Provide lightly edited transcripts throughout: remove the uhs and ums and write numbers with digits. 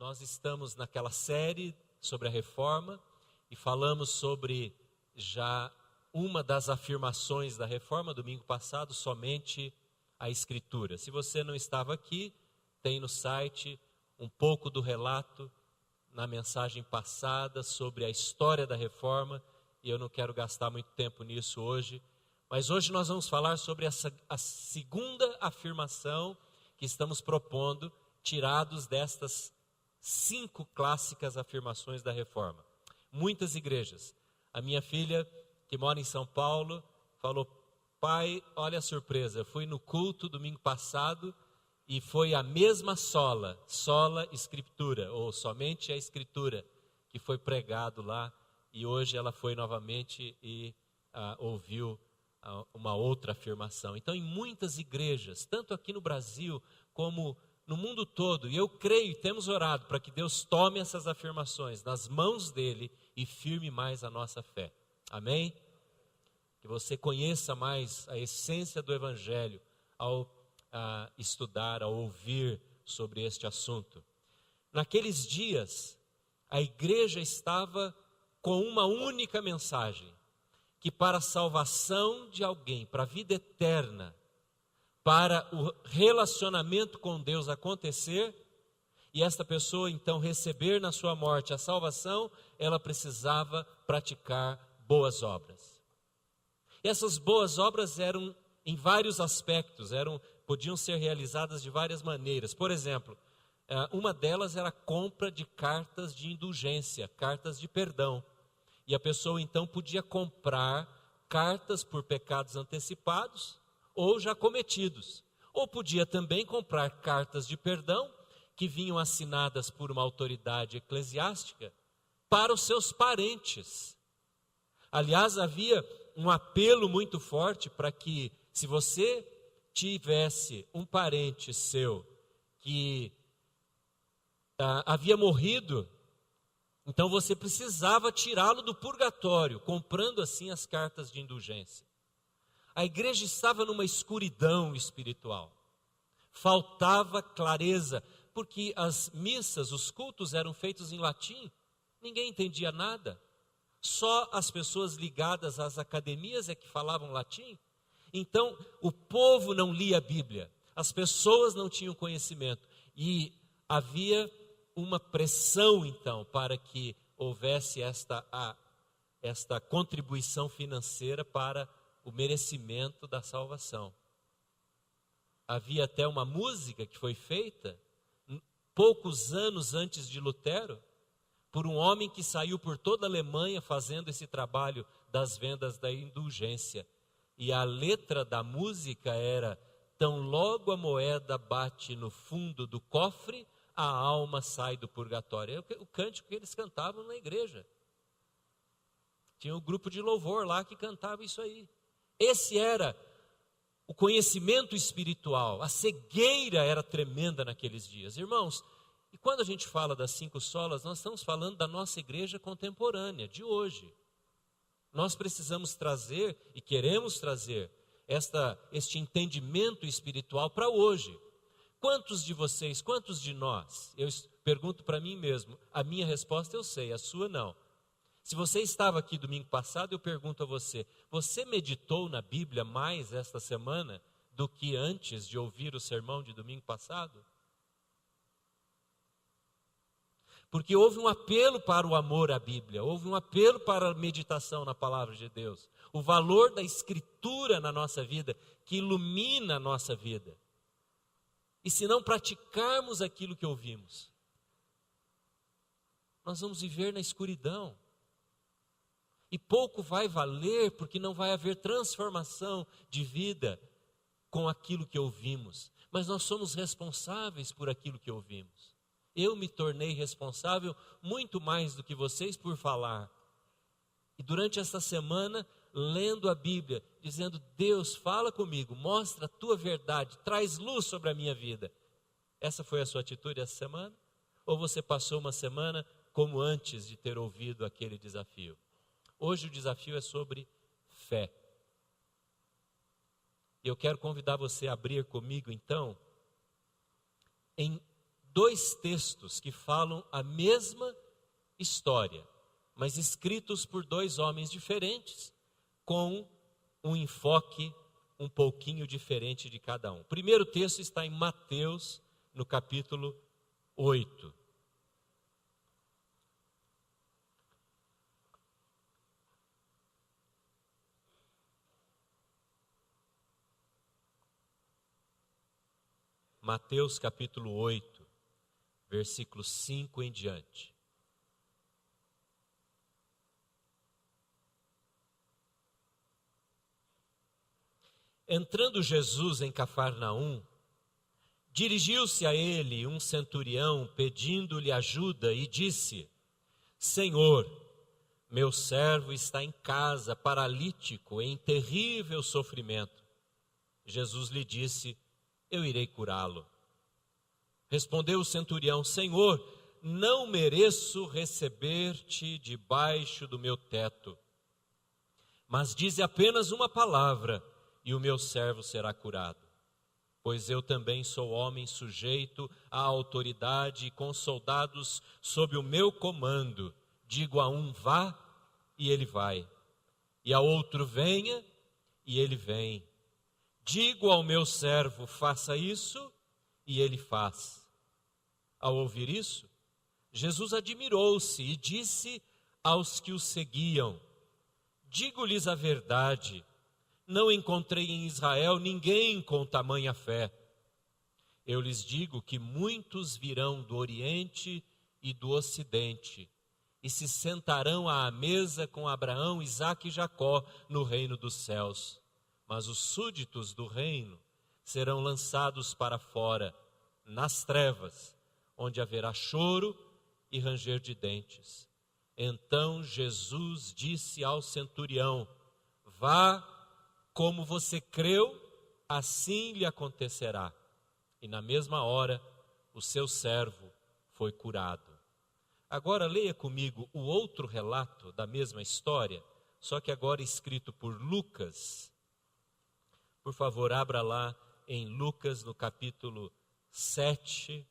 Nós estamos naquela série sobre a reforma e falamos sobre já uma das afirmações da reforma, domingo passado, somente a Escritura. Se você não estava aqui, tem no site um pouco do relato na mensagem passada sobre a história da reforma, e eu não quero gastar muito tempo nisso hoje, mas hoje nós vamos falar sobre a segunda afirmação que estamos propondo, tirados destas 5 clássicas afirmações da reforma. Muitas igrejas. A minha filha, que mora em São Paulo, falou: pai, olha a surpresa, eu fui no culto domingo passado e foi a mesma sola escritura, ou somente a escritura, que foi pregado lá, e hoje ela foi novamente e ouviu uma outra afirmação. Então, em muitas igrejas, tanto aqui no Brasil como no mundo todo, e eu creio, temos orado para que Deus tome essas afirmações nas mãos dele e firme mais a nossa fé. Amém? Que você conheça mais a essência do Evangelho ao estudar, ao ouvir sobre este assunto. Naqueles dias, a igreja estava com uma única mensagem, que para a salvação de alguém, para a vida eterna, para o relacionamento com Deus acontecer, e esta pessoa então receber na sua morte a salvação, ela precisava praticar boas obras. E essas boas obras eram em vários aspectos, podiam ser realizadas de várias maneiras. Por exemplo, uma delas era a compra de cartas de indulgência, cartas de perdão. E a pessoa então podia comprar cartas por pecados antecipados ou já cometidos. Ou podia também comprar cartas de perdão que vinham assinadas por uma autoridade eclesiástica para os seus parentes. Aliás, havia um apelo muito forte para que, se você tivesse um parente seu que havia morrido, então você precisava tirá-lo do purgatório, comprando assim as cartas de indulgência. A igreja estava numa escuridão espiritual, faltava clareza, porque as missas, os cultos eram feitos em latim, ninguém entendia nada, só as pessoas ligadas às academias é que falavam latim. Então o povo não lia a Bíblia, as pessoas não tinham conhecimento, e havia uma pressão então para que houvesse esta contribuição financeira para o merecimento da salvação. Havia até uma música que foi feita poucos anos antes de Lutero, por um homem que saiu por toda a Alemanha fazendo esse trabalho das vendas da indulgência. E a letra da música era: tão logo a moeda bate no fundo do cofre, a alma sai do purgatório. É o cântico que eles cantavam na igreja. Tinha um grupo de louvor lá que cantava isso aí. Esse era o conhecimento espiritual. A cegueira era tremenda naqueles dias. Irmãos, e quando a gente fala das 5 solas, nós estamos falando da nossa igreja contemporânea, de hoje. Nós precisamos trazer, e queremos trazer, este entendimento espiritual para hoje. Quantos de vocês, quantos de nós, eu pergunto para mim mesmo, a minha resposta eu sei, a sua não. Se você estava aqui domingo passado, eu pergunto a você: você meditou na Bíblia mais esta semana do que antes de ouvir o sermão de domingo passado? Porque houve um apelo para o amor à Bíblia, houve um apelo para a meditação na palavra de Deus, o valor da Escritura na nossa vida, que ilumina a nossa vida. E se não praticarmos aquilo que ouvimos, nós vamos viver na escuridão. E pouco vai valer, porque não vai haver transformação de vida com aquilo que ouvimos. Mas nós somos responsáveis por aquilo que ouvimos. Eu me tornei responsável muito mais do que vocês por falar. E durante esta semana, lendo a Bíblia, dizendo: Deus, fala comigo, mostra a tua verdade, traz luz sobre a minha vida. Essa foi a sua atitude essa semana? Ou você passou uma semana como antes de ter ouvido aquele desafio? Hoje o desafio é sobre fé. Eu quero convidar você a abrir comigo então em dois textos que falam a mesma história, mas escritos por dois homens diferentes, com um enfoque um pouquinho diferente de cada um. O primeiro texto está em Mateus, no capítulo 8. Mateus capítulo 8, versículo 5 em diante. Entrando Jesus em Cafarnaum, dirigiu-se a ele um centurião pedindo-lhe ajuda e disse: Senhor, meu servo está em casa, paralítico, em terrível sofrimento. Jesus lhe disse: eu irei curá-lo. Respondeu o centurião: Senhor, não mereço receber-te debaixo do meu teto, mas dize apenas uma palavra e o meu servo será curado. Pois eu também sou homem sujeito à autoridade e com soldados sob o meu comando. Digo a um: vá, e ele vai, e a outro: venha, e ele vem. Digo ao meu servo: faça isso, e ele faz. Ao ouvir isso, Jesus admirou-se e disse aos que o seguiam: digo-lhes a verdade, não encontrei em Israel ninguém com tamanha fé. Eu lhes digo que muitos virão do Oriente e do Ocidente e se sentarão à mesa com Abraão, Isaque e Jacó no reino dos céus. Mas os súditos do reino serão lançados para fora, nas trevas, onde haverá choro e ranger de dentes. Então Jesus disse ao centurião: vá, como você creu, assim lhe acontecerá. E na mesma hora, o seu servo foi curado. Agora leia comigo o outro relato da mesma história, só que agora escrito por Lucas. Por favor, abra lá em Lucas, no capítulo 7.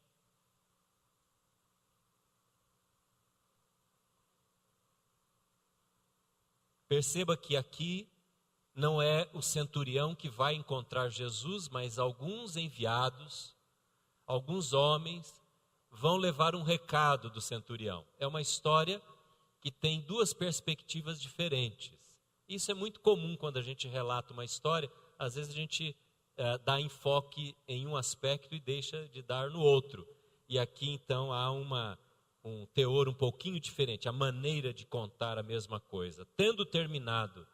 Perceba que aqui não é o centurião que vai encontrar Jesus, mas alguns enviados, alguns homens, vão levar um recado do centurião. É uma história que tem duas perspectivas diferentes. Isso é muito comum quando a gente relata uma história. Às vezes a gente dá enfoque em um aspecto e deixa de dar no outro. E aqui então há um teor um pouquinho diferente, a maneira de contar a mesma coisa. Tendo terminado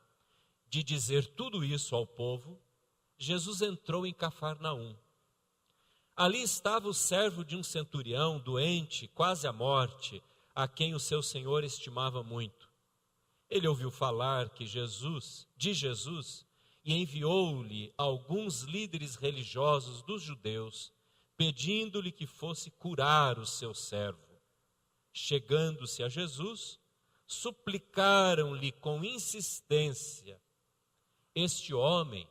de dizer tudo isso ao povo, Jesus entrou em Cafarnaum. Ali estava o servo de um centurião, doente, quase à morte, a quem o seu senhor estimava muito. Ele ouviu falar de Jesus e enviou-lhe alguns líderes religiosos dos judeus, pedindo-lhe que fosse curar o seu servo. Chegando-se a Jesus, suplicaram-lhe com insistência: este homem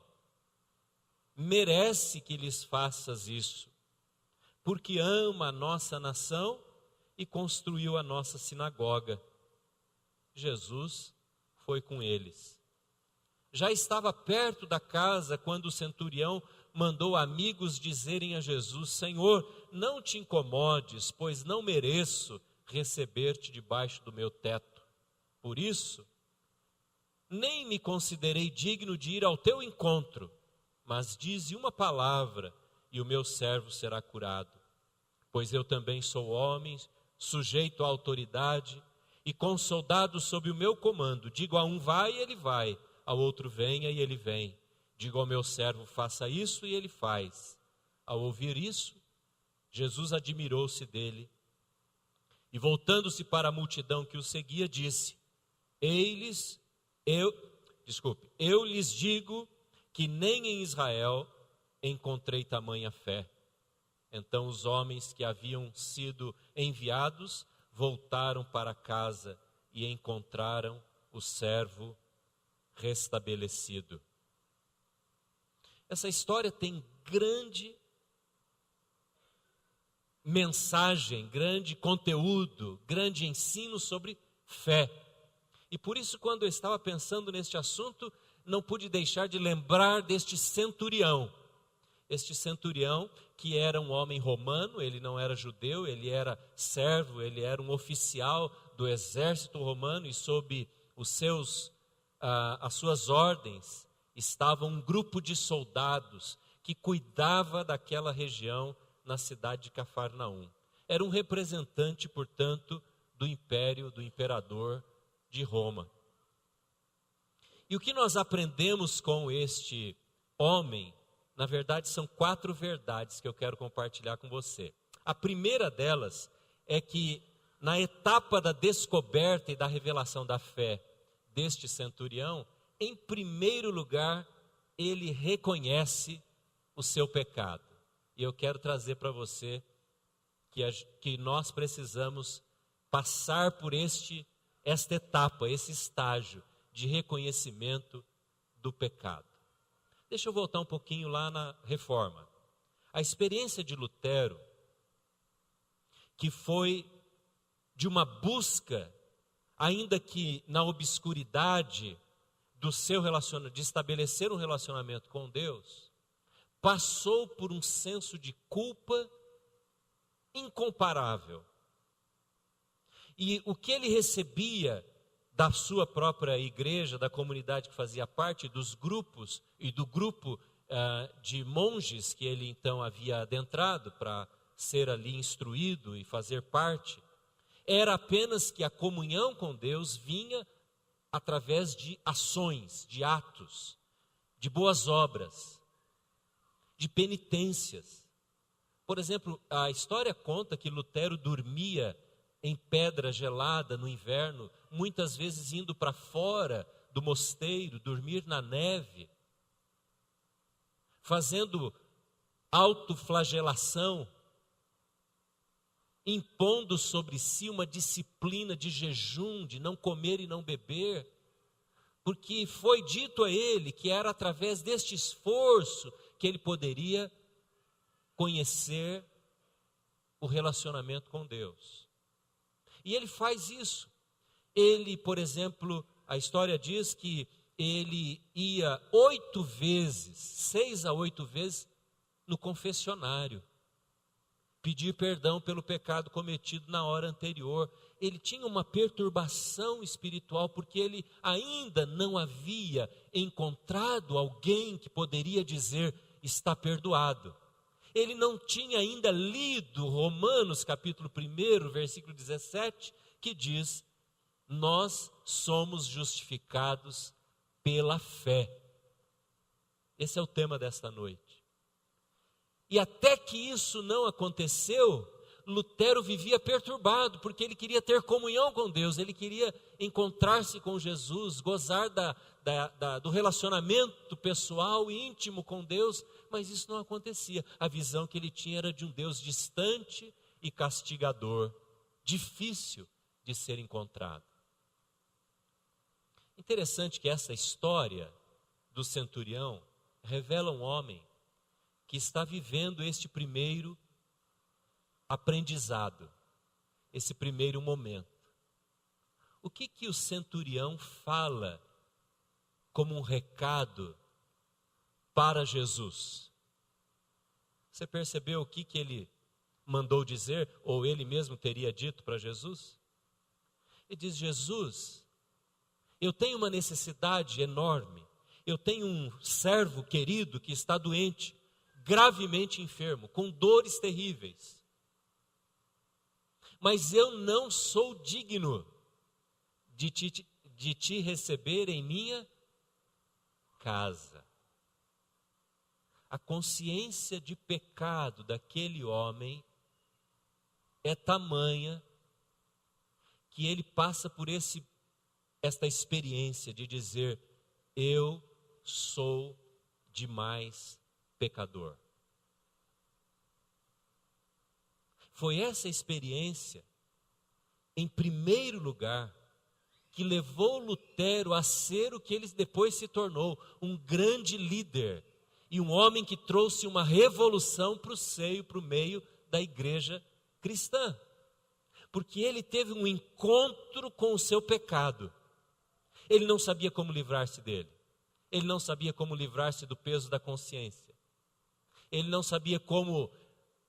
merece que lhes faças isso, porque ama a nossa nação e construiu a nossa sinagoga. Jesus foi com eles. Já estava perto da casa quando o centurião mandou amigos dizerem a Jesus: Senhor, não te incomodes, pois não mereço receber-te debaixo do meu teto. Por isso, nem me considerei digno de ir ao teu encontro, mas dize uma palavra e o meu servo será curado. Pois eu também sou homem, sujeito à autoridade e com soldados sob o meu comando. Digo a um: vai, e ele vai, ao outro: venha, e ele vem. Digo ao meu servo: faça isso, e ele faz. Ao ouvir isso, Jesus admirou-se dele e, voltando-se para a multidão que o seguia, disse: eu lhes digo que nem em Israel encontrei tamanha fé. Então os homens que haviam sido enviados voltaram para casa e encontraram o servo restabelecido. Essa história tem grande mensagem, grande conteúdo, grande ensino sobre fé. E por isso, quando eu estava pensando neste assunto, não pude deixar de lembrar deste centurião. Este centurião, que era um homem romano, ele não era judeu, ele era servo, ele era um oficial do exército romano, e sob as suas ordens estava um grupo de soldados que cuidava daquela região na cidade de Cafarnaum. Era um representante, portanto, do império, do imperador de Roma. E o que nós aprendemos com este homem, na verdade, são 4 verdades que eu quero compartilhar com você. A primeira delas é que, na etapa da descoberta e da revelação da fé deste centurião, em primeiro lugar, ele reconhece o seu pecado. E eu quero trazer para você que nós precisamos passar por esta etapa, esse estágio de reconhecimento do pecado. Deixa eu voltar um pouquinho lá na Reforma. A experiência de Lutero, que foi de uma busca, ainda que na obscuridade do seu relacionamento, de estabelecer um relacionamento com Deus, passou por um senso de culpa incomparável. E o que ele recebia da sua própria igreja, da comunidade que fazia parte, dos grupos e do grupo de monges que ele então havia adentrado para ser ali instruído e fazer parte, era apenas que a comunhão com Deus vinha através de ações, de atos, de boas obras, de penitências. Por exemplo, a história conta que Lutero dormia em pedra gelada no inverno, muitas vezes indo para fora do mosteiro, dormir na neve, fazendo autoflagelação, impondo sobre si uma disciplina de jejum, de não comer e não beber, porque foi dito a ele que era através deste esforço que ele poderia conhecer o relacionamento com Deus. E ele faz isso. Ele, por exemplo, a história diz que ele ia 8 vezes, 6 a 8 vezes, no confessionário, pedir perdão pelo pecado cometido na hora anterior. Ele tinha uma perturbação espiritual, porque ele ainda não havia encontrado alguém que poderia dizer, está perdoado. Ele não tinha ainda lido Romanos capítulo 1, versículo 17, que diz, nós somos justificados pela fé. Esse é o tema desta noite. E até que isso não aconteceu, Lutero vivia perturbado, porque ele queria ter comunhão com Deus, ele queria encontrar-se com Jesus, gozar do relacionamento pessoal e íntimo com Deus, mas isso não acontecia. A visão que ele tinha era de um Deus distante e castigador, difícil de ser encontrado. Interessante que essa história do centurião revela um homem que está vivendo este primeiro aprendizado, esse primeiro momento. O que o centurião fala como um recado para Jesus? Você percebeu o que ele mandou dizer, ou ele mesmo teria dito para Jesus? Ele diz, Jesus, eu tenho uma necessidade enorme, eu tenho um servo querido que está doente, gravemente enfermo, com dores terríveis. Mas eu não sou digno de te receber em minha casa. A consciência de pecado daquele homem é tamanha que ele passa por esta experiência de dizer, eu sou demais pecador. Foi essa experiência, em primeiro lugar, que levou Lutero a ser o que ele depois se tornou, um grande líder, e um homem que trouxe uma revolução para o seio, para o meio da igreja cristã, porque ele teve um encontro com o seu pecado. Ele não sabia como livrar-se dele. Ele não sabia como livrar-se do peso da consciência. Ele não sabia como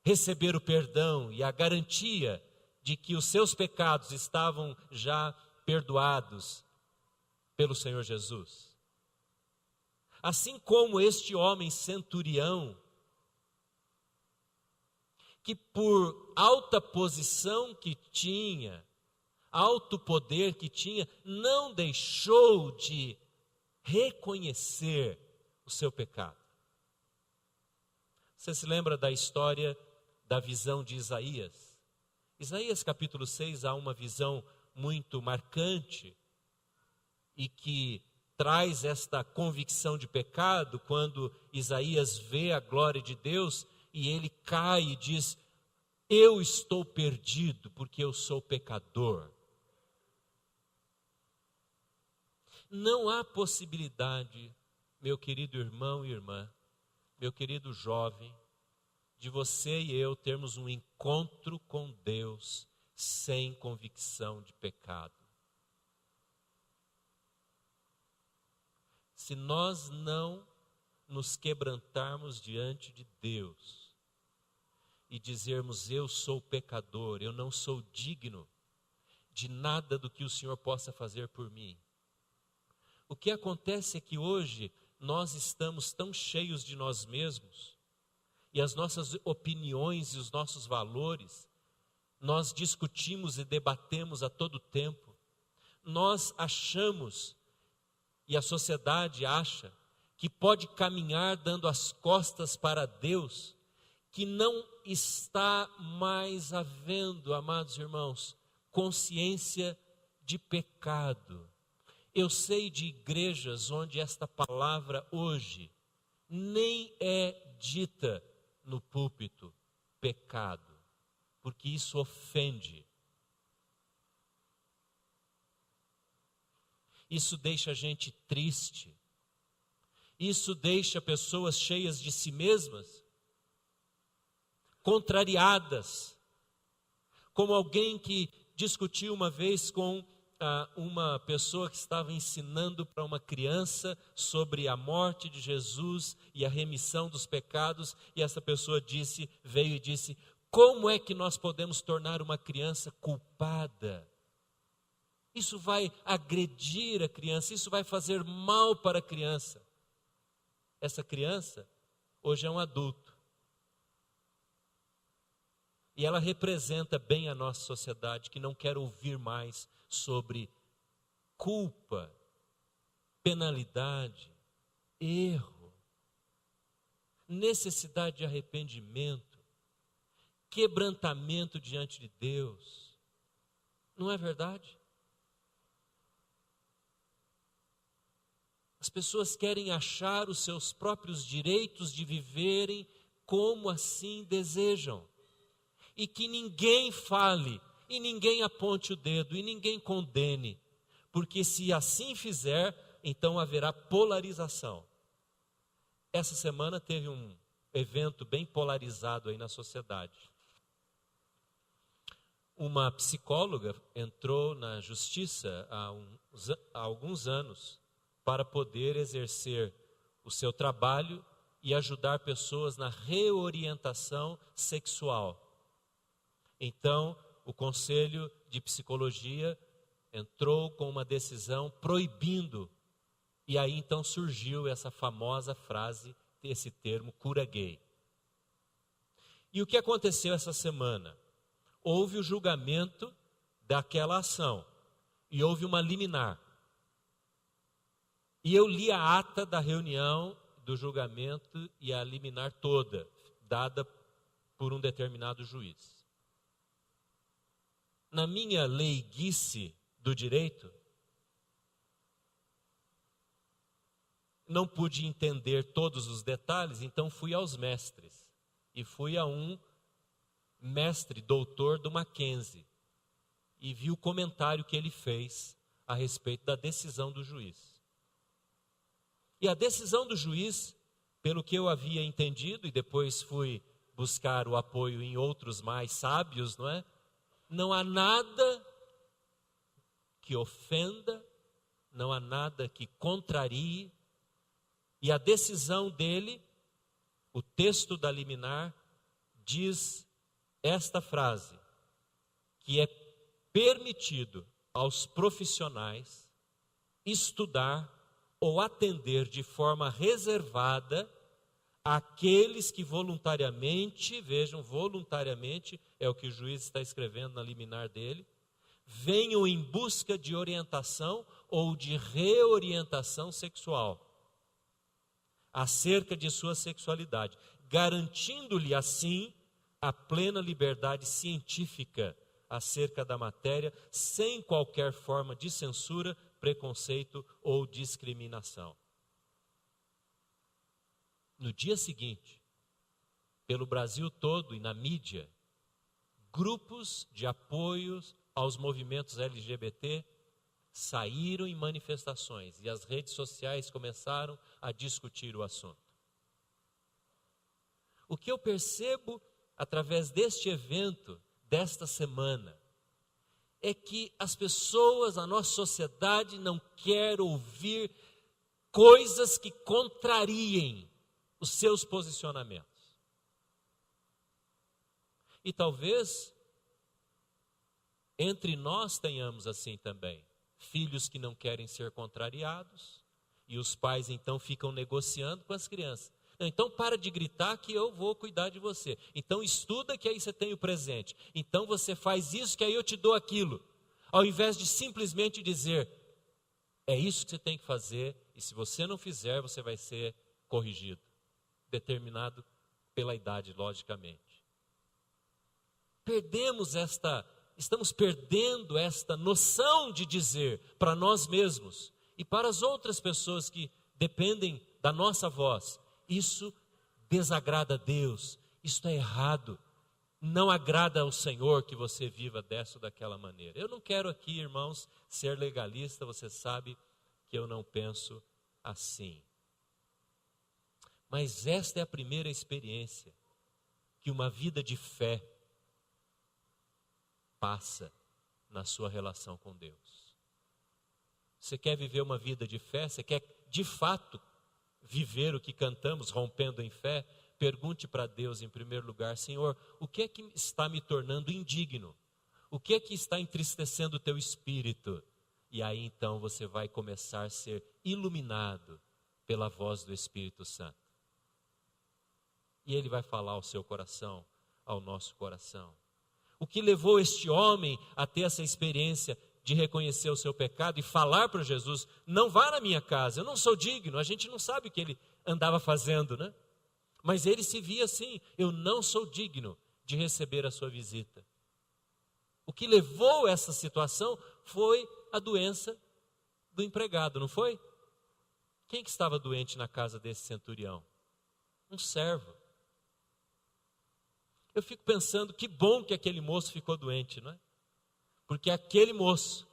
receber o perdão e a garantia de que os seus pecados estavam já perdoados pelo Senhor Jesus. Assim como este homem centurião, que por alta posição que tinha, alto poder que tinha, não deixou de reconhecer o seu pecado. Você se lembra da história da visão de Isaías? Isaías capítulo 6 há uma visão muito marcante e que traz esta convicção de pecado quando Isaías vê a glória de Deus e ele cai e diz: eu estou perdido porque eu sou pecador. Não há possibilidade, meu querido irmão e irmã, meu querido jovem, de você e eu termos um encontro com Deus sem convicção de pecado. Se nós não nos quebrantarmos diante de Deus e dizermos: eu sou pecador, eu não sou digno de nada do que o Senhor possa fazer por mim. O que acontece é que hoje nós estamos tão cheios de nós mesmos e as nossas opiniões e os nossos valores, nós discutimos e debatemos a todo tempo. Nós achamos, e a sociedade acha, que pode caminhar dando as costas para Deus, que não está mais havendo, amados irmãos, consciência de pecado. Eu sei de igrejas onde esta palavra hoje nem é dita no púlpito, pecado, porque isso ofende. Isso deixa a gente triste. Isso deixa pessoas cheias de si mesmas, contrariadas. Como alguém que discutiu uma vez com uma pessoa que estava ensinando para uma criança sobre a morte de Jesus e a remissão dos pecados, e essa pessoa veio e disse: como é que nós podemos tornar uma criança culpada? Isso vai agredir a criança, isso vai fazer mal para a criança. Essa criança hoje é um adulto. E ela representa bem a nossa sociedade, que não quer ouvir mais sobre culpa, penalidade, erro, necessidade de arrependimento, quebrantamento diante de Deus. Não é verdade? As pessoas querem achar os seus próprios direitos de viverem como assim desejam. E que ninguém fale, e ninguém aponte o dedo, e ninguém condene. Porque se assim fizer, então haverá polarização. Essa semana teve um evento bem polarizado aí na sociedade. Uma psicóloga entrou na justiça há alguns anos para poder exercer o seu trabalho e ajudar pessoas na reorientação sexual. Então, o Conselho de Psicologia entrou com uma decisão proibindo, e aí então surgiu essa famosa frase, esse termo, cura gay. E o que aconteceu essa semana? Houve o julgamento daquela ação, e houve uma liminar. E eu li a ata da reunião do julgamento e a liminar toda, dada por um determinado juiz. Na minha leiguice do direito, não pude entender todos os detalhes, então fui aos mestres. E fui a um mestre, doutor do Mackenzie, e vi o comentário que ele fez a respeito da decisão do juiz. E a decisão do juiz, pelo que eu havia entendido, e depois fui buscar o apoio em outros mais sábios, não é? Não há nada que ofenda, não há nada que contrarie, e a decisão dele, o texto da liminar, diz esta frase, que é permitido aos profissionais estudar ou atender de forma reservada aqueles que voluntariamente, vejam, voluntariamente, é o que o juiz está escrevendo na liminar dele, venham em busca de orientação ou de reorientação sexual acerca de sua sexualidade, garantindo-lhe assim a plena liberdade científica acerca da matéria, sem qualquer forma de censura, preconceito ou discriminação. No dia seguinte, pelo Brasil todo e na mídia, grupos de apoio aos movimentos LGBT saíram em manifestações e as redes sociais começaram a discutir o assunto. O que eu percebo através deste evento, desta semana, é que as pessoas, a nossa sociedade não quer ouvir coisas que contrariem os seus posicionamentos. E talvez entre nós tenhamos assim também, filhos que não querem ser contrariados, e os pais então ficam negociando com as crianças. Não, então para de gritar que eu vou cuidar de você. Então estuda que aí você tem o presente. Então você faz isso que aí eu te dou aquilo. Ao invés de simplesmente dizer, é isso que você tem que fazer, e se você não fizer, você vai ser corrigido. Determinado pela idade, logicamente. Estamos perdendo esta noção de dizer para nós mesmos e para as outras pessoas que dependem da nossa voz, isso desagrada a Deus, isto é errado, não agrada ao Senhor que você viva dessa ou daquela maneira. Eu não quero aqui, irmãos, ser legalista, você sabe que eu não penso assim. Mas esta é a primeira experiência que uma vida de fé passa na sua relação com Deus. Você quer viver uma vida de fé? Você quer de fato viver o que cantamos, rompendo em fé? Pergunte para Deus em primeiro lugar, Senhor, o que é que está me tornando indigno? O que é que está entristecendo o teu espírito? E aí então você vai começar a ser iluminado pela voz do Espírito Santo. E Ele vai falar ao seu coração, ao nosso coração. O que levou este homem a ter essa experiência de reconhecer o seu pecado e falar para Jesus, não vá na minha casa, eu não sou digno. A gente não sabe o que ele andava fazendo, né? Mas ele se via assim, eu não sou digno de receber a sua visita. O que levou essa situação foi a doença do empregado, não foi? Quem que estava doente na casa desse centurião? Um servo. Eu fico pensando, que bom que aquele moço ficou doente, não é? Porque aquele moço,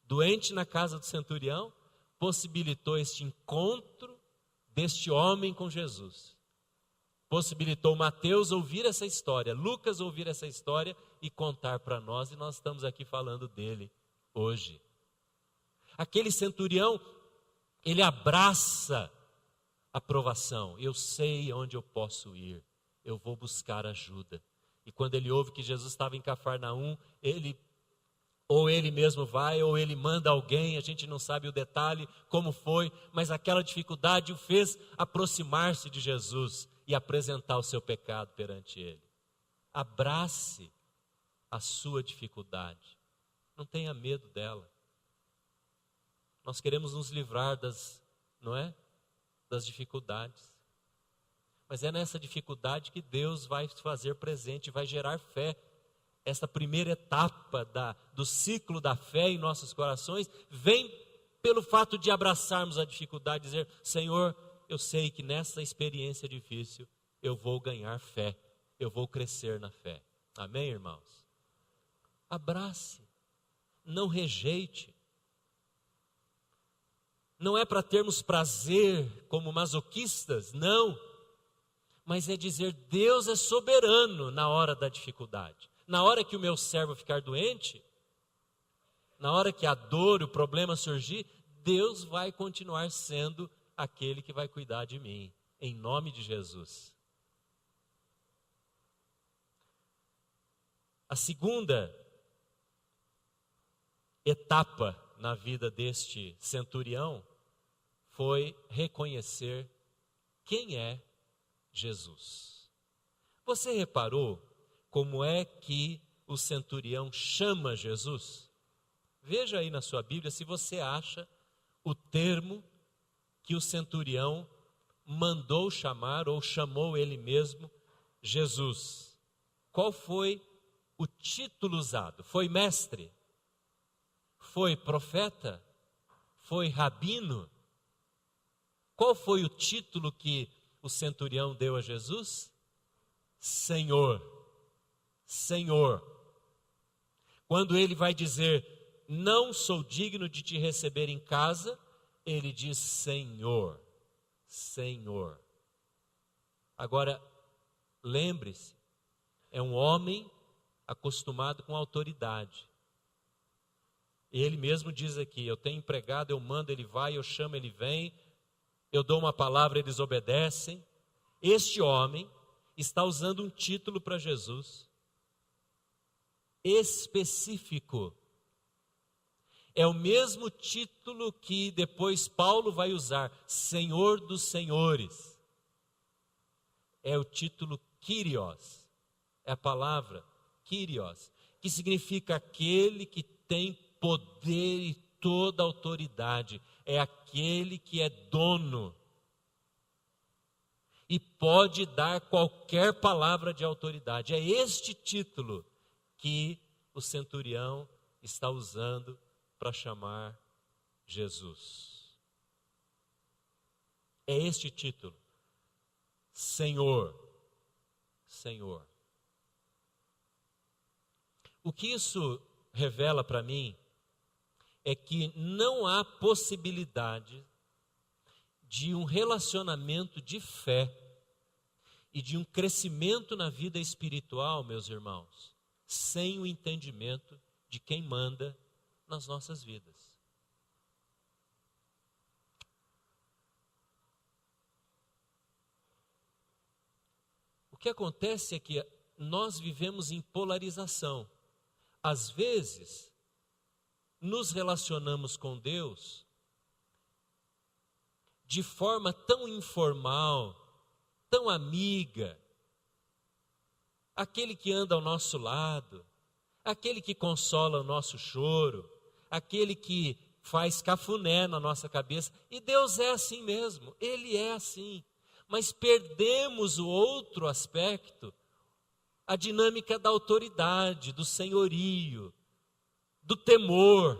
doente na casa do centurião, possibilitou este encontro deste homem com Jesus. Possibilitou Mateus ouvir essa história, Lucas ouvir essa história e contar para nós, e nós estamos aqui falando dele hoje. Aquele centurião, ele abraça a provação. Eu sei onde eu posso ir. Eu vou buscar ajuda. E quando ele ouve que Jesus estava em Cafarnaum, ou ele mesmo vai, ou ele manda alguém, a gente não sabe o detalhe, como foi, mas aquela dificuldade o fez aproximar-se de Jesus e apresentar o seu pecado perante ele. Abrace a sua dificuldade. Não tenha medo dela. Nós queremos nos livrar das dificuldades. Mas é nessa dificuldade que Deus vai se fazer presente, vai gerar fé. Esta primeira etapa do ciclo da fé em nossos corações vem pelo fato de abraçarmos a dificuldade, dizer, Senhor, eu sei que nessa experiência difícil eu vou ganhar fé, eu vou crescer na fé. Amém, irmãos? Abrace, não rejeite. Não é para termos prazer como masoquistas, não. mas é dizer: Deus é soberano na hora da dificuldade. Na hora que o meu servo ficar doente, na hora que a dor, o problema surgir, Deus vai continuar sendo aquele que vai cuidar de mim, em nome de Jesus. A segunda etapa na vida deste centurião foi reconhecer quem é Jesus. Você reparou como é que o centurião chama Jesus? Veja aí na sua Bíblia se você acha o termo que o centurião mandou chamar ou chamou ele mesmo Jesus. Qual foi o título usado? Foi mestre? Foi profeta? Foi rabino? Qual foi o título que o centurião deu a Jesus? Senhor. Senhor. Quando ele vai dizer: não sou digno de te receber em casa, ele diz: Senhor, Senhor. Agora, lembre-se, é um homem acostumado com autoridade. Ele mesmo diz aqui: eu tenho empregado, eu mando, ele vai, eu chamo, ele vem, eu dou uma palavra, eles obedecem. Este homem está usando um título para Jesus, específico. É o mesmo título que depois Paulo vai usar, Senhor dos Senhores. É o título Kyrios, é a palavra Kyrios, que significa aquele que tem poder e toda autoridade. É aquele que é dono e pode dar qualquer palavra de autoridade. É este título que o centurião está usando para chamar Jesus. É este título: Senhor, Senhor. O que isso revela para mim é que não há possibilidade de um relacionamento de fé e de um crescimento na vida espiritual, meus irmãos, sem o entendimento de quem manda nas nossas vidas. O que acontece é que nós vivemos em polarização. Às vezes, nos relacionamos com Deus de forma tão informal, tão amiga, aquele que anda ao nosso lado, aquele que consola o nosso choro, aquele que faz cafuné na nossa cabeça. E Deus é assim mesmo, Ele é assim. Mas perdemos o outro aspecto, a dinâmica da autoridade, do senhorio, do temor.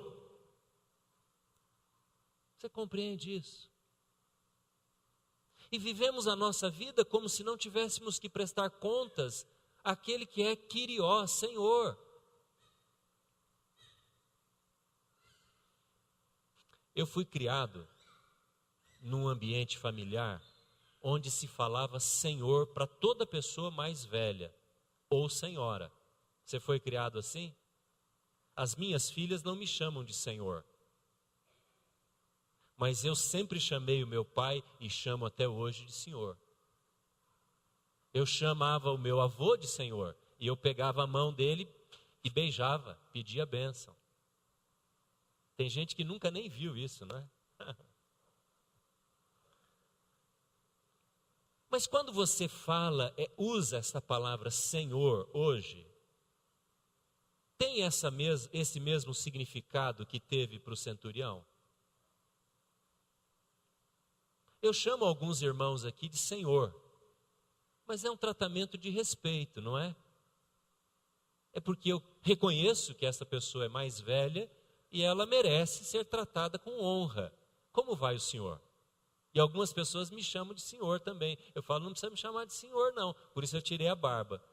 Você compreende isso? E vivemos a nossa vida como se não tivéssemos que prestar contas àquele que é Kyrios, Senhor. Eu fui criado num ambiente familiar onde se falava Senhor para toda pessoa mais velha ou senhora. Você foi criado assim? As minhas filhas não me chamam de Senhor, mas eu sempre chamei o meu pai e chamo até hoje de Senhor. Eu chamava o meu avô de Senhor e eu pegava a mão dele e beijava, pedia bênção. Tem gente que nunca nem viu isso, não é? Mas quando você fala, usa essa palavra Senhor hoje, tem esse mesmo significado que teve para o centurião? Eu chamo alguns irmãos aqui de Senhor, mas é um tratamento de respeito, não é? É porque eu reconheço que essa pessoa é mais velha e ela merece ser tratada com honra. Como vai o senhor? E algumas pessoas me chamam de senhor também. Eu falo: não precisa me chamar de senhor não, por isso eu tirei a barba.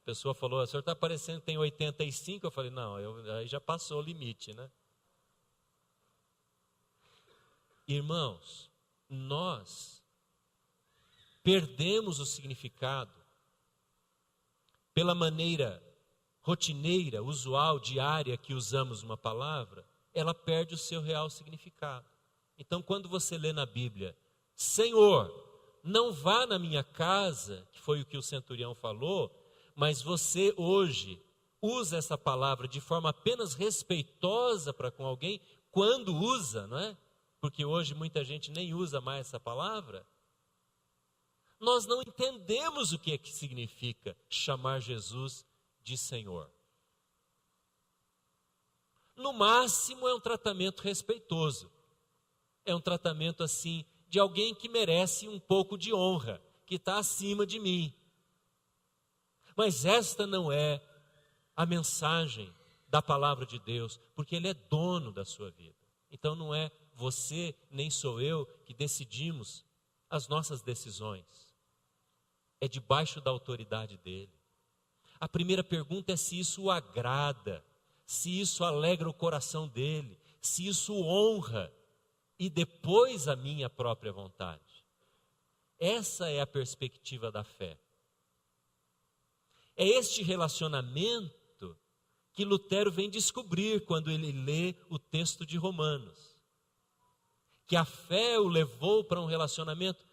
A pessoa falou: o senhor está parecendo que tem 85. Eu falei: não, aí já passou o limite, né? Irmãos, nós perdemos o significado, pela maneira rotineira, usual, diária que usamos uma palavra, ela perde o seu real significado. Então, quando você lê na Bíblia, Senhor, não vá na minha casa, que foi o que o centurião falou, mas você hoje usa essa palavra de forma apenas respeitosa para com alguém, quando usa, não é? Porque hoje muita gente nem usa mais essa palavra. Nós não entendemos o que é que significa chamar Jesus de Senhor. No máximo é um tratamento respeitoso. É um tratamento assim de alguém que merece um pouco de honra, que está acima de mim. Mas esta não é a mensagem da palavra de Deus, porque Ele é dono da sua vida. Então não é você, nem sou eu, que decidimos as nossas decisões. É debaixo da autoridade dEle. A primeira pergunta é se isso o agrada, se isso alegra o coração dEle, se isso o honra, e depois a minha própria vontade. Essa é a perspectiva da fé. É este relacionamento que Lutero vem descobrir quando ele lê o texto de Romanos. Que a fé o levou para um relacionamento,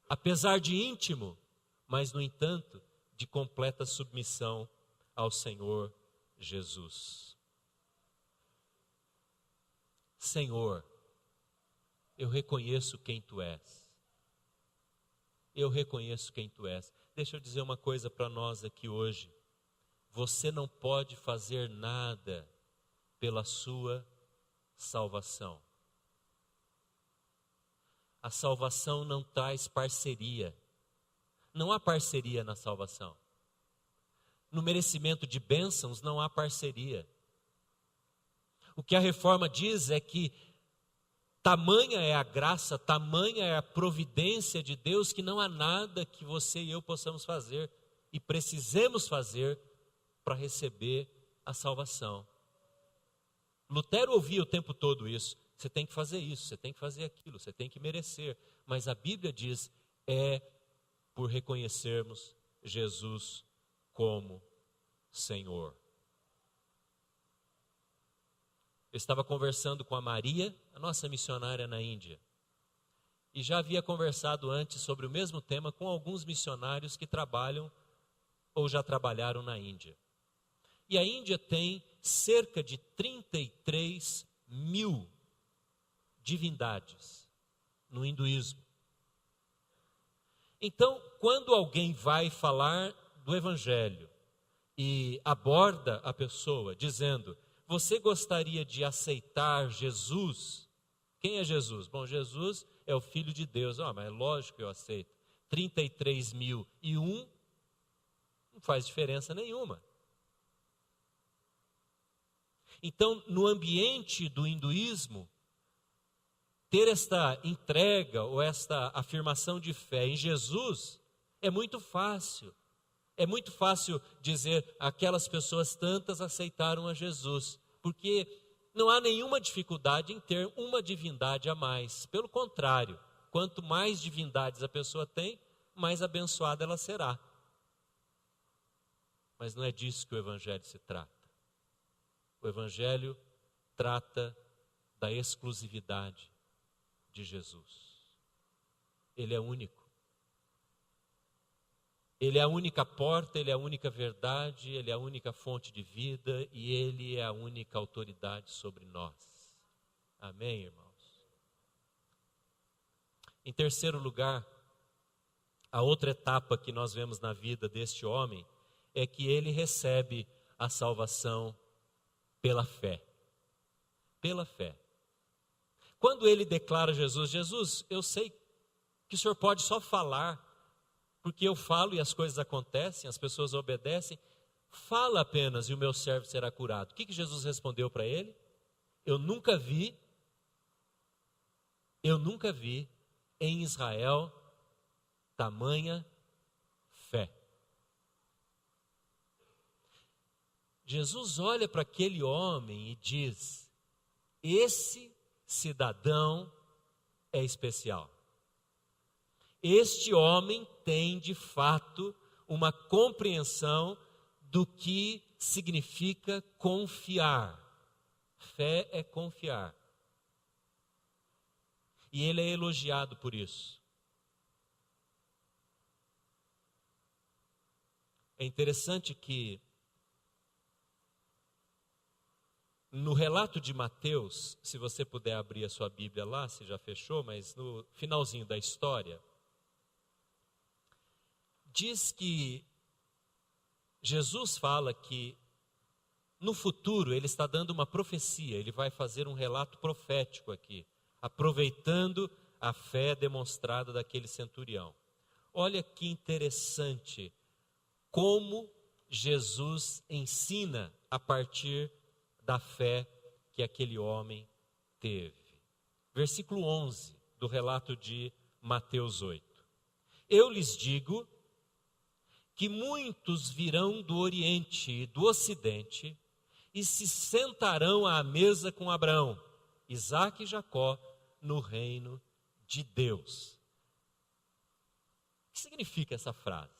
apesar de íntimo, mas no entanto, de completa submissão ao Senhor Jesus. Senhor, eu reconheço quem Tu és. Eu reconheço quem Tu és. Deixa eu dizer uma coisa para nós aqui hoje. Você não pode fazer nada pela sua salvação. A salvação não traz parceria. Não há parceria na salvação. No merecimento de bênçãos não há parceria. O que a reforma diz é que tamanha é a graça, tamanha é a providência de Deus, que não há nada que você e eu possamos fazer e precisemos fazer para receber a salvação. Lutero ouvia o tempo todo isso. Você tem que fazer isso, você tem que fazer aquilo, você tem que merecer. Mas a Bíblia diz, é por reconhecermos Jesus como Senhor. Eu estava conversando com a Maria, a nossa missionária na Índia, e já havia conversado antes sobre o mesmo tema com alguns missionários que trabalham ou já trabalharam na Índia. E a Índia tem cerca de 33 mil divindades no hinduísmo. Então, quando alguém vai falar do Evangelho e aborda a pessoa dizendo, você gostaria de aceitar Jesus? Quem é Jesus? Bom, Jesus é o Filho de Deus. Mas é lógico que eu aceito. 33.001 não faz diferença nenhuma. Então, no ambiente do hinduísmo, ter esta entrega ou esta afirmação de fé em Jesus é muito fácil. É muito fácil dizer aquelas pessoas tantas aceitaram a Jesus, porque não há nenhuma dificuldade em ter uma divindade a mais. Pelo contrário, quanto mais divindades a pessoa tem, mais abençoada ela será. Mas não é disso que o Evangelho se trata. O Evangelho trata da exclusividade de Jesus. Ele é único. Ele é a única porta, Ele é a única verdade, Ele é a única fonte de vida e Ele é a única autoridade sobre nós. Amém, irmãos? Em terceiro lugar, a outra etapa que nós vemos na vida deste homem é que ele recebe a salvação pela fé. Pela fé. Quando ele declara a Jesus, Jesus, eu sei que o Senhor pode só falar, porque eu falo e as coisas acontecem, as pessoas obedecem. Fala apenas e o meu servo será curado. O que Jesus respondeu para ele? Eu nunca vi em Israel tamanha fé. Jesus olha para aquele homem e diz, esse cidadão é especial. este homem tem de fato uma compreensão do que significa confiar. Fé é confiar. E ele é elogiado por isso. É interessante que no relato de Mateus, se você puder abrir a sua Bíblia lá, se já fechou, mas no finalzinho da história, diz que Jesus fala que no futuro ele está dando uma profecia, ele vai fazer um relato profético aqui, aproveitando a fé demonstrada daquele centurião. Olha que interessante como Jesus ensina a partir da fé que aquele homem teve. Versículo 11 do relato de Mateus 8. Eu lhes digo que muitos virão do Oriente e do Ocidente e se sentarão à mesa com Abraão, Isaque e Jacó no reino de Deus. O que significa essa frase?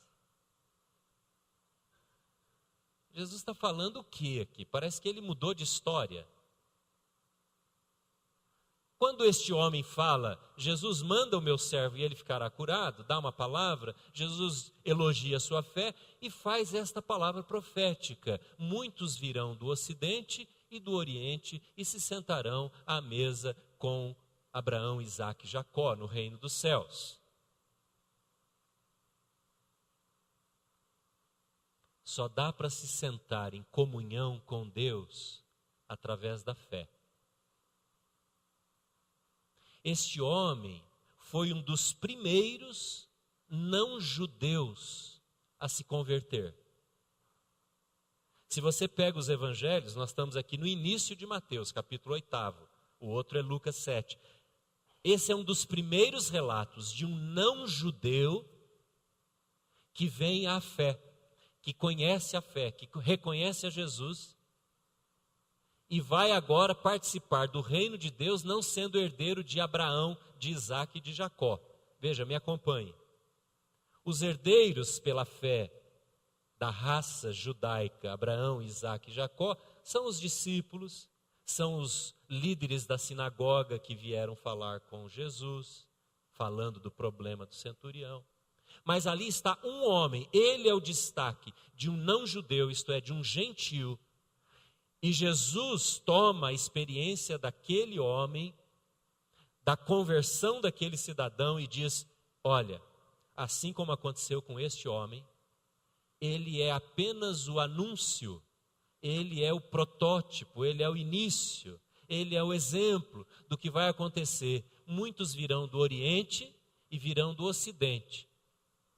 Jesus está falando o que aqui? Parece que ele mudou de história. Quando este homem fala, Jesus manda o meu servo e ele ficará curado, dá uma palavra, Jesus elogia a sua fé e faz esta palavra profética. Muitos virão do Ocidente e do Oriente e se sentarão à mesa com Abraão, Isaque e Jacó no reino dos céus. Só dá para se sentar em comunhão com Deus através da fé. Este homem foi um dos primeiros não-judeus a se converter. Se você pega os evangelhos, nós estamos aqui no início de Mateus, capítulo 8, o outro é Lucas 7. Esse é um dos primeiros relatos de um não-judeu que vem à fé, que conhece a fé, que reconhece a Jesus e vai agora participar do reino de Deus, não sendo herdeiro de Abraão, de Isaque e de Jacó. Veja, me acompanhe. Os herdeiros pela fé da raça judaica, Abraão, Isaque e Jacó, são os discípulos, são os líderes da sinagoga que vieram falar com Jesus, falando do problema do centurião. Mas ali está um homem, ele é o destaque de um não-judeu, isto é, de um gentil. E Jesus toma a experiência daquele homem, da conversão daquele cidadão e diz: olha, assim como aconteceu com este homem, ele é apenas o anúncio, ele é o protótipo, ele é o início, ele é o exemplo do que vai acontecer. Muitos virão do Oriente e virão do Ocidente.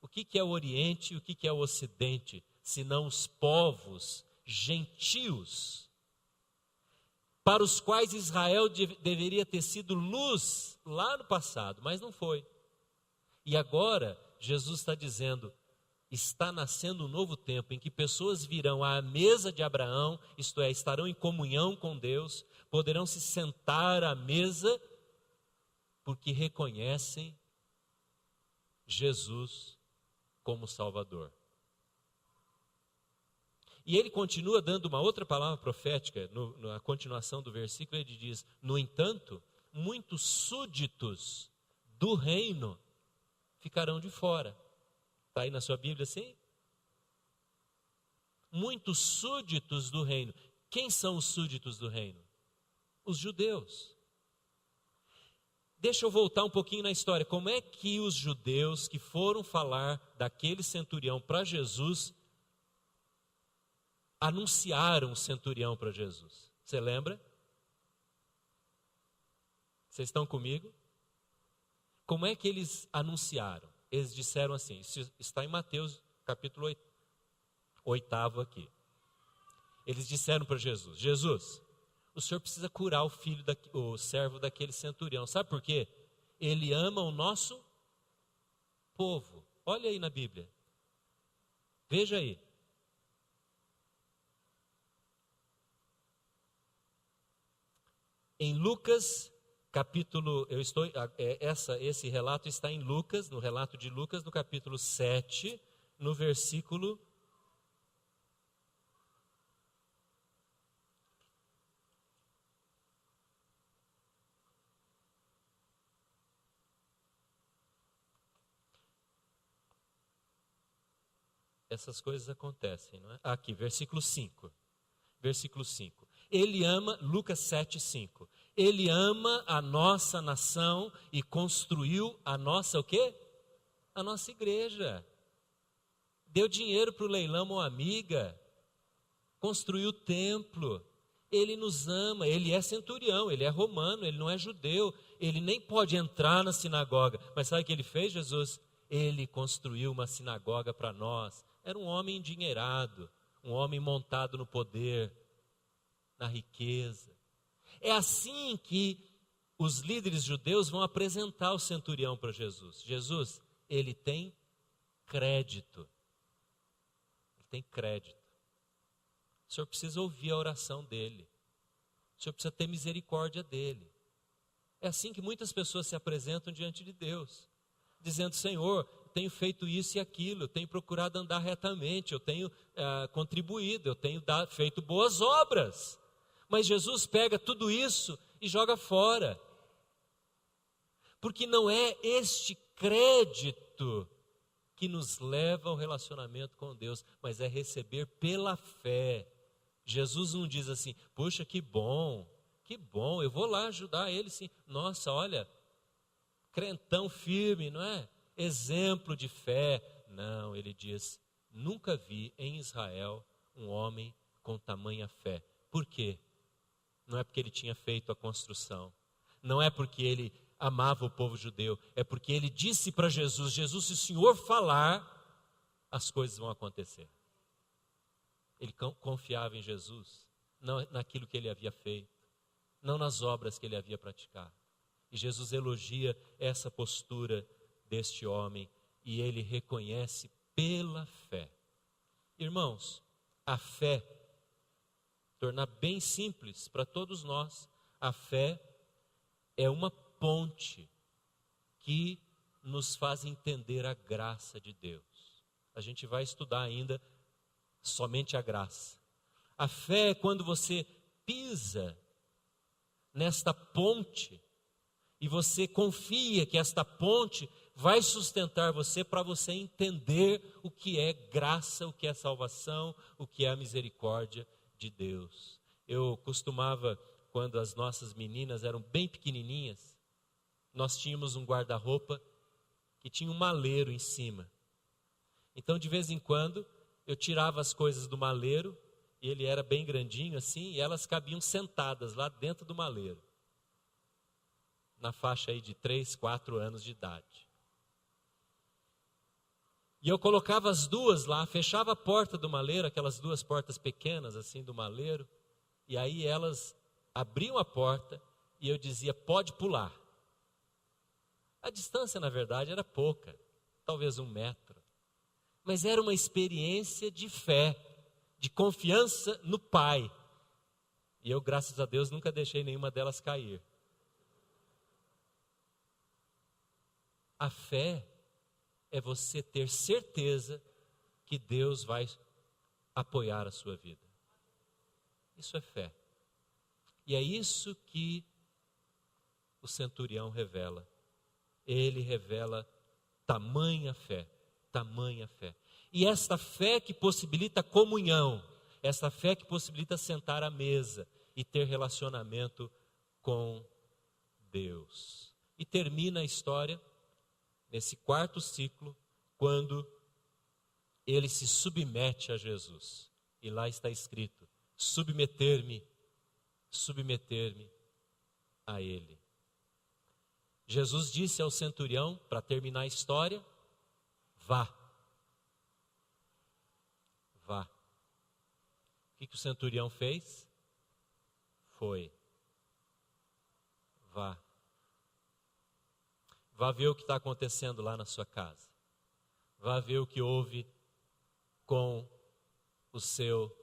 O que é o Oriente e o que é o Ocidente, senão os povos gentios, para os quais Israel deveria ter sido luz lá no passado, mas não foi. E agora, Jesus está dizendo, está nascendo um novo tempo em que pessoas virão à mesa de Abraão, isto é, estarão em comunhão com Deus, poderão se sentar à mesa, porque reconhecem Jesus como Salvador. E ele continua dando uma outra palavra profética, na continuação do versículo, ele diz: no entanto, muitos súditos do reino ficarão de fora. Está aí na sua Bíblia assim? Muitos súditos do reino. Quem são os súditos do reino? Os judeus. Deixa eu voltar um pouquinho na história. Como é que os judeus que foram falar daquele centurião para Jesus anunciaram o centurião para Jesus? Você lembra? Vocês estão comigo? Como é que eles anunciaram? Eles disseram assim, isso está em Mateus capítulo 8 aqui. Eles disseram para Jesus: Jesus, o Senhor precisa curar o servo daquele centurião. Sabe por quê? Ele ama o nosso povo. Olha aí na Bíblia. Veja aí. Em Lucas Esse relato está em Lucas, no relato de Lucas, no capítulo 7, no versículo... Essas coisas acontecem, não é? Aqui, versículo 5. Versículo 5. Ele ama, Lucas 7, 5. Ele ama a nossa nação e construiu a nossa, o quê? A nossa igreja. Deu dinheiro para o leilão, uma amiga. Construiu o templo. Ele nos ama, ele é centurião, ele é romano, ele não é judeu. Ele nem pode entrar na sinagoga. Mas sabe o que ele fez, Jesus? Ele construiu uma sinagoga para nós. Era um homem endinheirado, um homem montado no poder, na riqueza. É assim que os líderes judeus vão apresentar o centurião para Jesus. Jesus, ele tem crédito. Ele tem crédito. O senhor precisa ouvir a oração dele. O senhor precisa ter misericórdia dele. É assim que muitas pessoas se apresentam diante de Deus, dizendo: Senhor, tenho feito isso e aquilo, eu tenho procurado andar retamente, eu tenho contribuído, eu tenho feito boas obras. Mas Jesus pega tudo isso e joga fora. Porque não é este crédito que nos leva ao relacionamento com Deus, mas é receber pela fé. Jesus não diz assim: puxa, que bom, eu vou lá ajudar ele sim. Nossa, olha, crentão firme, não é? Exemplo de fé. Não, ele diz: nunca vi em Israel um homem com tamanha fé. Por quê? Não é porque ele tinha feito a construção, não é porque ele amava o povo judeu, é porque ele disse para Jesus: Jesus, se o Senhor falar, as coisas vão acontecer. Ele confiava em Jesus, não naquilo que ele havia feito, não nas obras que ele havia praticado. E Jesus elogia essa postura deste homem, e ele reconhece pela fé. Irmãos, a fé, tornar bem simples para todos nós, a fé é uma ponte que nos faz entender a graça de Deus. A gente vai estudar ainda somente a graça. A fé é quando você pisa nesta ponte e você confia que esta ponte vai sustentar você para você entender o que é graça, o que é salvação, o que é a misericórdia de Deus. Eu costumava, quando as nossas meninas eram bem pequenininhas, nós tínhamos um guarda-roupa que tinha um maleiro em cima. Então, de vez em quando, eu tirava as coisas do maleiro, e ele era bem grandinho assim, e elas cabiam sentadas lá dentro do maleiro, na faixa aí de 3, 4 anos de idade. E eu colocava as duas lá, fechava a porta do maleiro, aquelas duas portas pequenas assim do maleiro, e aí elas abriam a porta e eu dizia: pode pular. A distância, na verdade, era pouca, talvez 1 metro. Mas era uma experiência de fé, de confiança no Pai. E eu, graças a Deus, nunca deixei nenhuma delas cair. A fé é você ter certeza que Deus vai apoiar a sua vida. Isso é fé. E é isso que o centurião revela. Ele revela tamanha fé, tamanha fé. E esta fé que possibilita comunhão, esta fé que possibilita sentar à mesa e ter relacionamento com Deus. E termina a história nesse 4º ciclo, quando ele se submete a Jesus. E lá está escrito: submeter-me a ele. Jesus disse ao centurião, para terminar a história: vá. Vá. O que o centurião fez? Foi. Vá. Vá ver o que está acontecendo lá na sua casa. Vá ver o que houve com o seu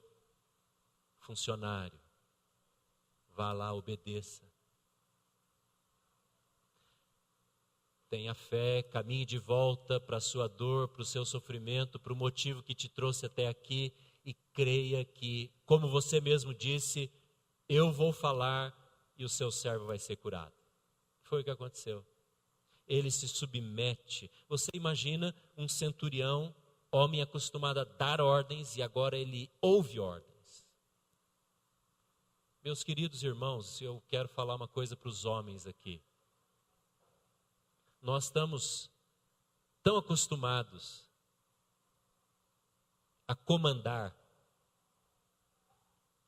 funcionário. Vá lá, obedeça. tenha fé, caminhe de volta para a sua dor, para o seu sofrimento, para o motivo que te trouxe até aqui e creia que, como você mesmo disse, eu vou falar e o seu servo vai ser curado. Foi o que aconteceu. Ele se submete. Você imagina um centurião, homem acostumado a dar ordens, e agora ele ouve ordens. Meus queridos irmãos, eu quero falar uma coisa para os homens aqui. Nós estamos tão acostumados a comandar.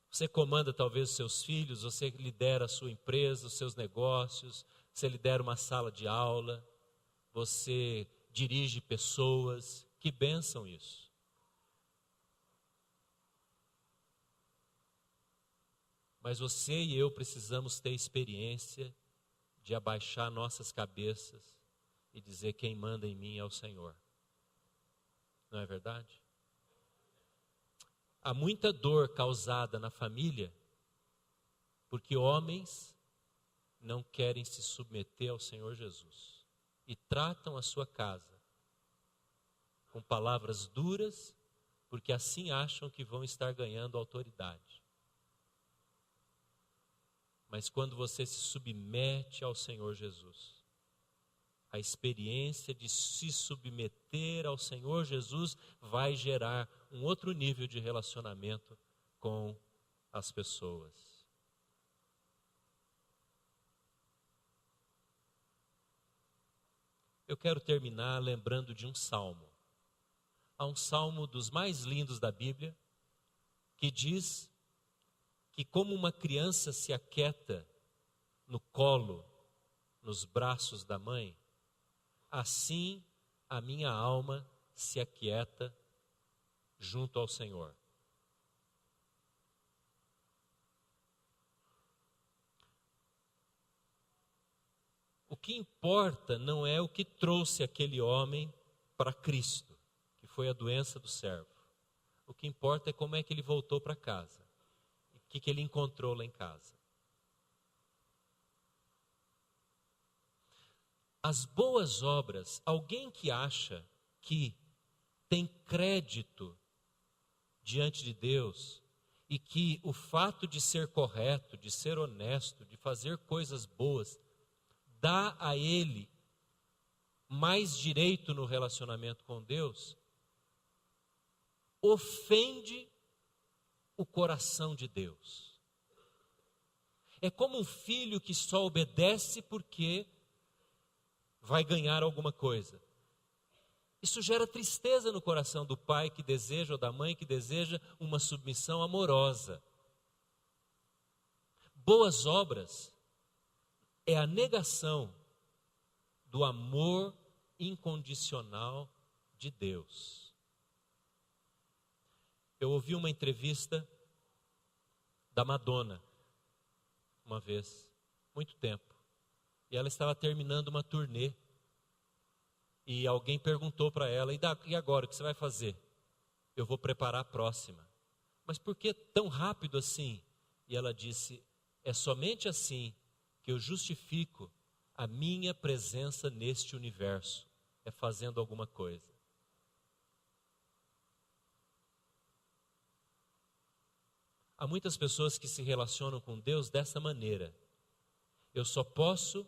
Você comanda talvez os seus filhos, você lidera a sua empresa, os seus negócios, você lidera uma sala de aula, você dirige pessoas. Que bênção isso. Mas você e eu precisamos ter experiência de abaixar nossas cabeças e dizer: quem manda em mim é o Senhor. Não é verdade? Há muita dor causada na família porque homens não querem se submeter ao Senhor Jesus e tratam a sua casa com palavras duras, porque assim acham que vão estar ganhando autoridade. Mas quando você se submete ao Senhor Jesus, a experiência de se submeter ao Senhor Jesus vai gerar um outro nível de relacionamento com as pessoas. Eu quero terminar lembrando de um salmo. Há um salmo dos mais lindos da Bíblia, que diz que como uma criança se aquieta no colo, nos braços da mãe, assim a minha alma se aquieta junto ao Senhor. O que importa não é o que trouxe aquele homem para Cristo, que foi a doença do servo. O que importa é como é que ele voltou para casa. O que ele encontrou lá em casa. As boas obras, alguém que acha que tem crédito diante de Deus e que o fato de ser correto, de ser honesto, de fazer coisas boas, dá a ele mais direito no relacionamento com Deus, ofende o coração de Deus. É como um filho que só obedece porque vai ganhar alguma coisa. Isso gera tristeza no coração do pai que deseja, ou da mãe que deseja, uma submissão amorosa. Boas obras é a negação do amor incondicional de Deus. Eu ouvi uma entrevista da Madonna, uma vez, muito tempo, e ela estava terminando uma turnê, e alguém perguntou para ela: e agora, o que você vai fazer? Eu vou preparar a próxima. Mas por que tão rápido assim? E ela disse: é somente assim que eu justifico a minha presença neste universo, é fazendo alguma coisa. Há muitas pessoas que se relacionam com Deus dessa maneira. Eu só posso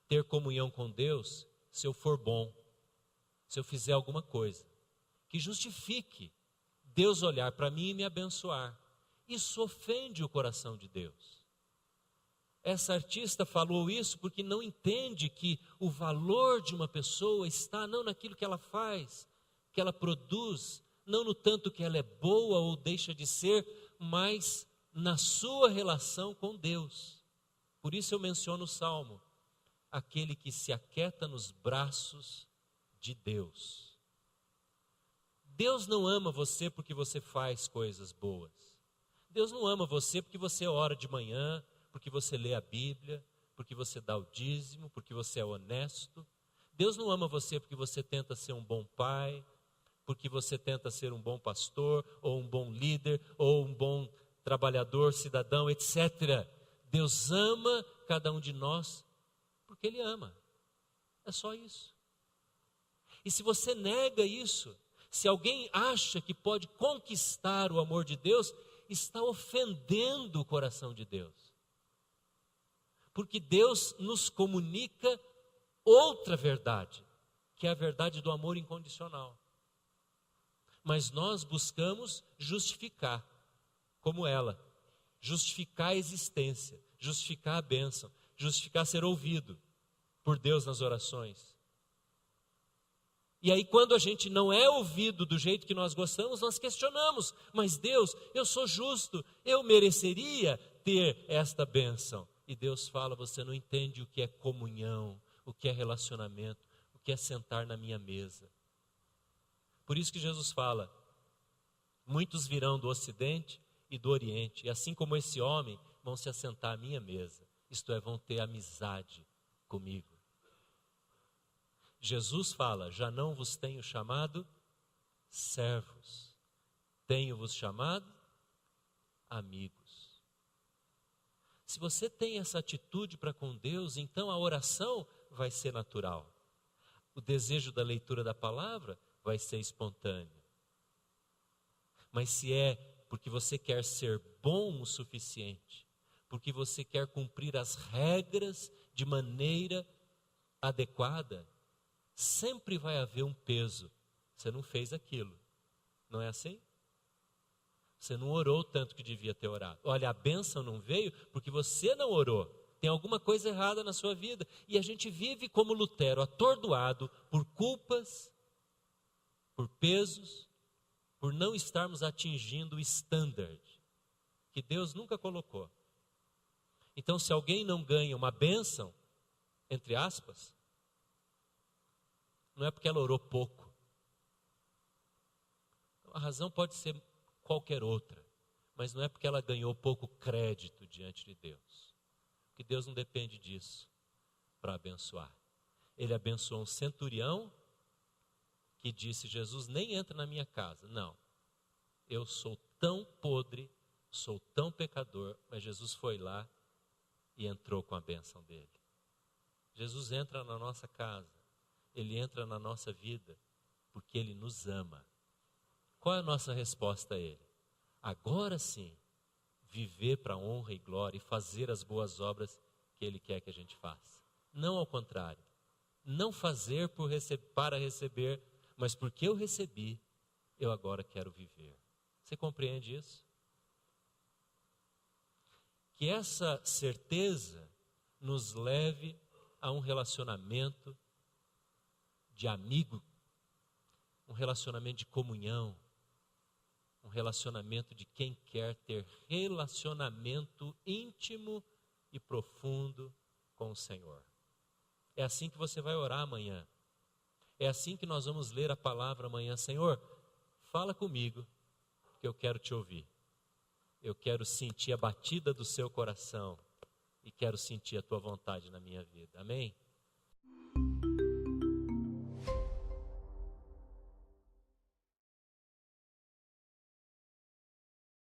ter comunhão com Deus se eu for bom, se eu fizer alguma coisa que justifique Deus olhar para mim e me abençoar. Isso ofende o coração de Deus. Essa artista falou isso porque não entende que o valor de uma pessoa está não naquilo que ela faz, que ela produz, não no tanto que ela é boa ou deixa de ser, mas na sua relação com Deus. Por isso eu menciono o Salmo: aquele que se aquieta nos braços de Deus. Deus não ama você porque você faz coisas boas. Deus não ama você porque você ora de manhã, porque você lê a Bíblia, porque você dá o dízimo, porque você é honesto. Deus não ama você porque você tenta ser um bom pai, porque você tenta ser um bom pastor, ou um bom líder, ou um bom trabalhador, cidadão, etc. Deus ama cada um de nós porque Ele ama. É só isso. E se você nega isso, se alguém acha que pode conquistar o amor de Deus, está ofendendo o coração de Deus. Porque Deus nos comunica outra verdade, que é a verdade do amor incondicional. Mas nós buscamos justificar, como ela, justificar a existência, justificar a bênção, justificar ser ouvido por Deus nas orações. E aí quando a gente não é ouvido do jeito que nós gostamos, nós questionamos, mas Deus, eu sou justo, eu mereceria ter esta bênção. E Deus fala, você não entende o que é comunhão, o que é relacionamento, o que é sentar na minha mesa. Por isso que Jesus fala, muitos virão do Ocidente e do Oriente, e assim como esse homem, vão se assentar à minha mesa, isto é, vão ter amizade comigo. Jesus fala, já não vos tenho chamado servos, tenho-vos chamado amigos. Se você tem essa atitude para com Deus, então a oração vai ser natural. O desejo da leitura da palavra vai ser espontâneo. Mas se é porque você quer ser bom o suficiente, porque você quer cumprir as regras de maneira adequada, sempre vai haver um peso. Você não fez aquilo, não é assim? Você não orou tanto que devia ter orado. Olha, a bênção não veio porque você não orou. Tem alguma coisa errada na sua vida. E a gente vive como Lutero, atordoado por culpas, por pesos, por não estarmos atingindo o standard que Deus nunca colocou. Então, se alguém não ganha uma bênção, entre aspas, não é porque ela orou pouco. A razão pode ser qualquer outra, mas não é porque ela ganhou pouco crédito diante de Deus. Porque Deus não depende disso para abençoar. Ele abençoou um centurião que disse, Jesus nem entra na minha casa. Não, eu sou tão podre, sou tão pecador, mas Jesus foi lá e entrou com a bênção dele. Jesus entra na nossa casa, Ele entra na nossa vida, porque Ele nos ama. Qual é a nossa resposta a Ele? Agora sim, viver para a honra e glória e fazer as boas obras que Ele quer que a gente faça. Não ao contrário. Não fazer para receber, mas porque eu recebi, eu agora quero viver. Você compreende isso? Que essa certeza nos leve a um relacionamento de amigo, um relacionamento de comunhão, um relacionamento de quem quer ter relacionamento íntimo e profundo com o Senhor. É assim que você vai orar amanhã. É assim que nós vamos ler a palavra amanhã. Senhor, fala comigo, que eu quero te ouvir. Eu quero sentir a batida do seu coração e quero sentir a tua vontade na minha vida. Amém?